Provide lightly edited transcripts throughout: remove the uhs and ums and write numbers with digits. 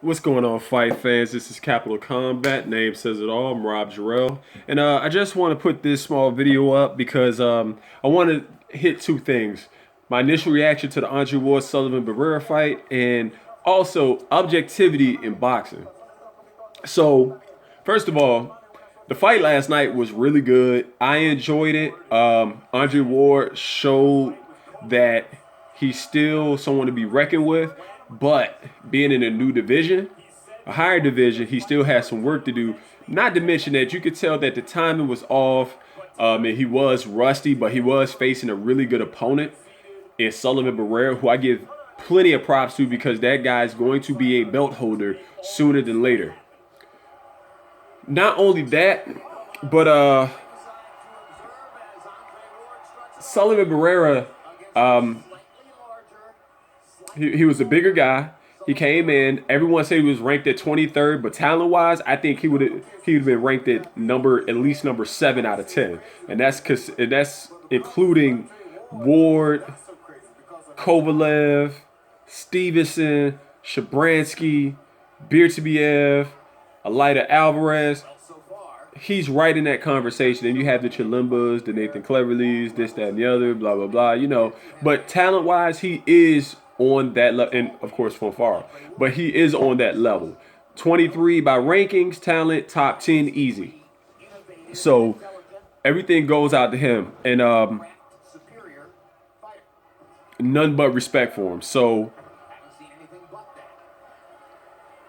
What's going on, fight fans? This is Capital Combat. Name says it all. I'm Rob Jarrell, and I just want to put this small video up because I want to hit two things: my initial reaction to the Andre Ward Sullivan Barrera fight, and also objectivity in boxing. So, first of all, the fight last night was really good. I enjoyed it. Andre Ward showed that he's still someone to be reckoned with, but being in a new division, a higher division, he still has some work to do. Not to mention that you could tell that the timing was off, and he was rusty, but he was facing a really good opponent in Sullivan Barrera, who I give plenty of props to because that guy is going to be a belt holder sooner than later. Not only that, but Sullivan Barrera, he was a bigger guy. He came in. Everyone said he was ranked at 23rd, but talent-wise, I think he would have been ranked at least number 7 out of 10, and that's including Ward, Kovalev, Stevenson, Shabransky, Beersabiev, Alida Alvarez. He's right in that conversation. And you have the Chilimbas, the Nathan Cleverleys, this, that, and the other, blah, blah, blah, you know. But talent-wise, he is on that level, and of course from far. But he is on that level. 23 by rankings, talent, top 10, easy. So everything goes out to him. And none but respect for him. So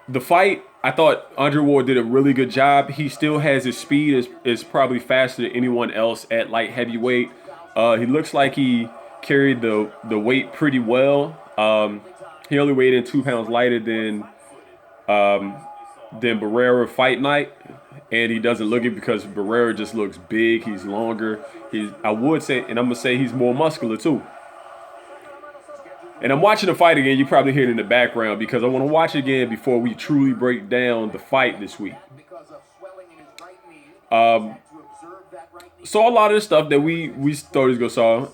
the fight, I thought Andre Ward did a really good job. He still has his speed, is probably faster than anyone else at light heavyweight. He looks like he carried the weight pretty well. He only weighed in 2 pounds lighter than Barrera fight night, and he doesn't look it because Barrera just looks big. He's longer. I would say, and I'm gonna say he's more muscular too. And I'm watching the fight again. You probably hear it in the background because I want to watch it again before we truly break down the fight this week. So a lot of the stuff that we thought was gonna saw.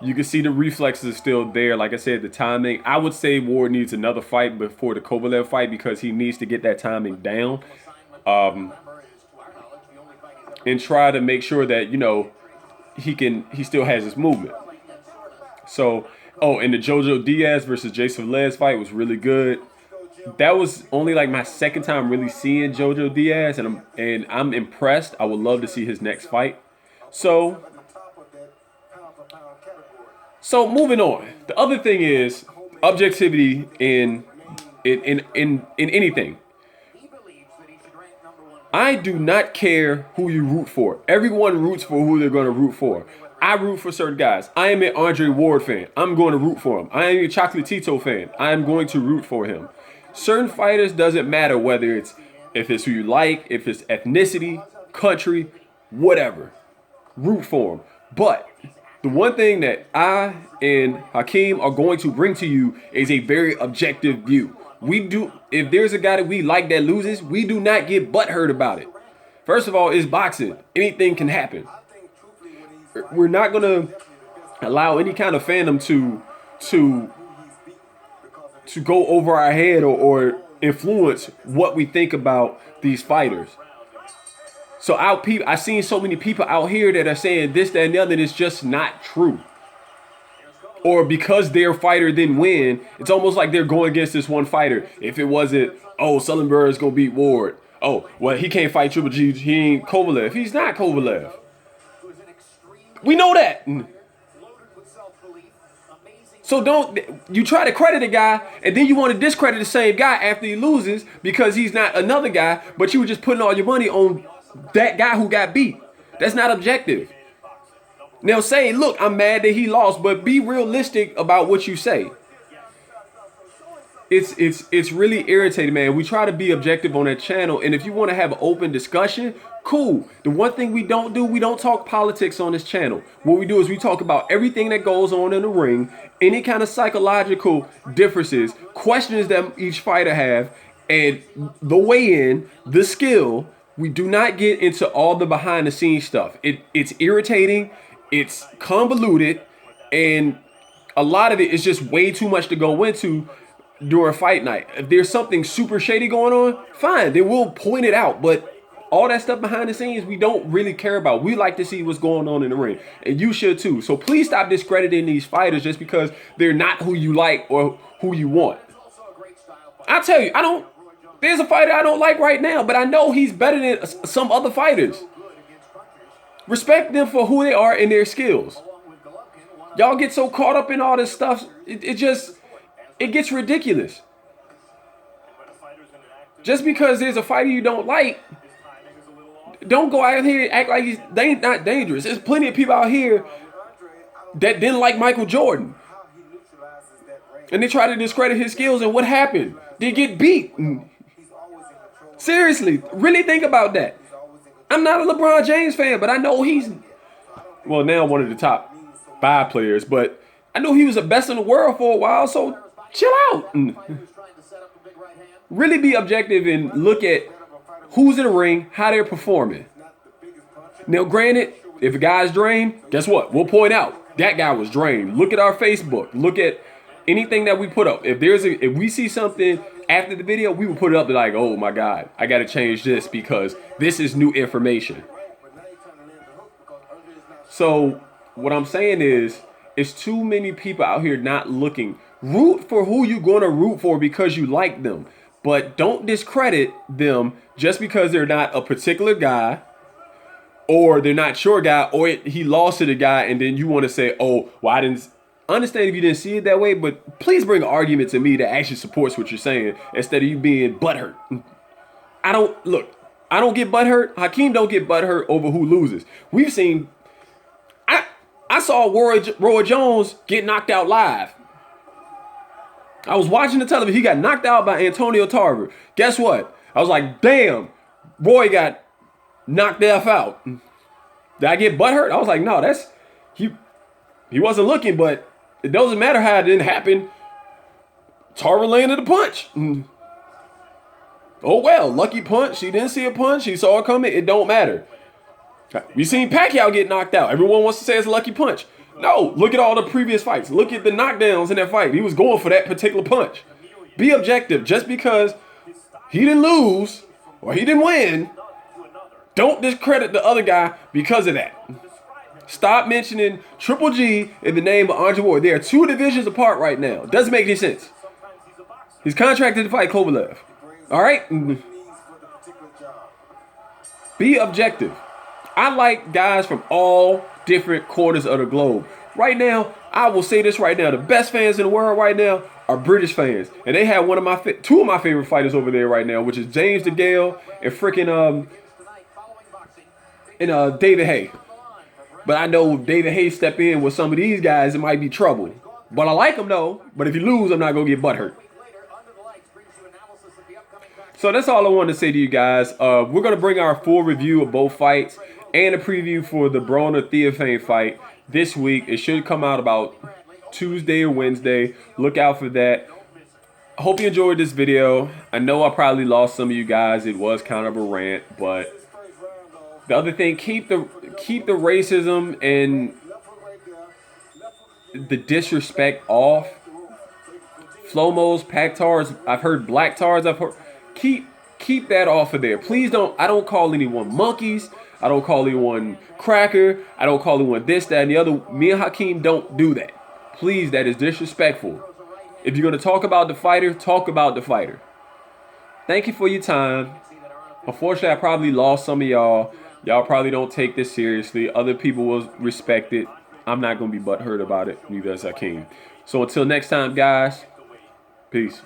You can see the reflexes are still there. Like I said, the timing. I would say Ward needs another fight before the Kovalev fight because he needs to get that timing down, and try to make sure that he still has his movement. So, and the Jojo Diaz versus Jason Velez fight was really good. That was only like my second time really seeing Jojo Diaz, and I'm impressed. I would love to see his next fight. So moving on. The other thing is objectivity in anything. I do not care who you root for. Everyone roots for who they're going to root for. I root for certain guys. I am an Andre Ward fan. I'm going to root for him. I am a Chocolatito fan. I am going to root for him. Certain fighters, doesn't matter whether if it's who you like, if it's ethnicity, country, whatever. Root for him. But the one thing that I and Hakeem are going to bring to you is a very objective view. If there's a guy that we like that loses, we do not get butthurt about it. First of all, it's boxing. Anything can happen. We're not going to allow any kind of fandom to go over our head or influence what we think about these fighters. So I've seen so many people out here that are saying this, that, and the other, and it's just not true. Or because their fighter didn't win, it's almost like they're going against this one fighter. If it wasn't, Sullivan Barrera is going to beat Ward. Oh, well, he can't fight Triple G. He ain't Kovalev. He's not Kovalev. We know that. So you try to credit a guy, and then you want to discredit the same guy after he loses because he's not another guy, but you were just putting all your money on that guy who got beat. That's not objective. Now say, look, I'm mad that he lost, but be realistic about what you say. It's really irritating, man. We try to be objective on that channel, and if you want to have an open discussion, cool. The one thing we don't talk politics on this channel. What we do is we talk about everything that goes on in the ring, any kind of psychological differences, questions that each fighter have, and the weigh-in, the skill. We do not get into all the behind-the-scenes stuff. It's irritating, it's convoluted, and a lot of it is just way too much to go into. during fight night. If there's something super shady going on, fine, then we'll point it out. But all that stuff behind the scenes, we don't really care about. We like to see what's going on in the ring. And you should too. So please stop discrediting these fighters just because they're not who you like or who you want. I'll tell you, there's a fighter I don't like right now, but I know he's better than some other fighters. Respect them for who they are and their skills. Y'all get so caught up in all this stuff, it gets ridiculous. Just because there's a fighter you don't like, don't go out here and act like he's not dangerous. There's plenty of people out here that didn't like Michael Jordan. And they try to discredit his skills, and what happened? They get beat. Seriously, really think about that. I'm not a LeBron James fan, but I know he's, well, now one of the top 5 players, but I know he was the best in the world for a while, so chill out. Really be objective and look at who's in the ring, how they're performing. Now, granted, if a guy's drained, guess what? We'll point out that guy was drained. Look at our Facebook. Look at anything that we put up. If we see something after the video, we will put it up like, oh my God, I got to change this because this is new information. So what I'm saying is, it's too many people out here not looking. Root for who you're going to root for because you like them. But don't discredit them just because they're not a particular guy, or they're not your guy, or he lost to the guy, and then you want to say, oh, well, I didn't understand if you didn't see it that way, but please bring an argument to me that actually supports what you're saying instead of you being butthurt. I don't get butthurt. Hakeem don't get butthurt over who loses. We've seen, I saw Roy Jones get knocked out live. I was watching the television. He got knocked out by Antonio Tarver. Guess what? I was like, damn, Roy got knocked the F out. Did I get butthurt? I was like, no, he wasn't looking, but it doesn't matter how it didn't happen. Tarver landed a punch. Oh, well, lucky punch. She didn't see a punch. She saw it coming. It don't matter. We seen Pacquiao get knocked out. Everyone wants to say it's a lucky punch. No, look at all the previous fights. Look at the knockdowns in that fight. He was going for that particular punch. Be objective. Just because he didn't lose or he didn't win, don't discredit the other guy because of that. Stop mentioning Triple G in the name of Andre Ward. They are 2 divisions apart right now. Doesn't make any sense. He's contracted to fight Kovalev. All right? Be objective. I like guys from all different quarters of the globe. Right now, I will say this right now. The best fans in the world right now are British fans. And they have two of my favorite fighters over there right now, which is James DeGale and freaking David Haye. But I know if David Haye step in with some of these guys, it might be trouble. But I like them though. But if you lose, I'm not going to get butthurt. So that's all I wanted to say to you guys. We're going to bring our full review of both fights and a preview for the Broner Theophane fight this week. It should come out about Tuesday or Wednesday. Look out for that. I hope you enjoyed this video. I know I probably lost some of you guys. It was kind of a rant, but the other thing, keep the racism and the disrespect off. Flomos, Pactars, I've heard Black Tars, I've heard. Keep that off of there. Please don't. I don't call anyone monkeys. I don't call anyone cracker. I don't call anyone this, that, and the other. Me and Hakeem don't do that. Please, that is disrespectful. If you're going to talk about the fighter, talk about the fighter. Thank you for your time. Unfortunately, I probably lost some of y'all. Y'all probably don't take this seriously. Other people will respect it. I'm not going to be butthurt about it. Neither is Hakeem. So until next time, guys, peace.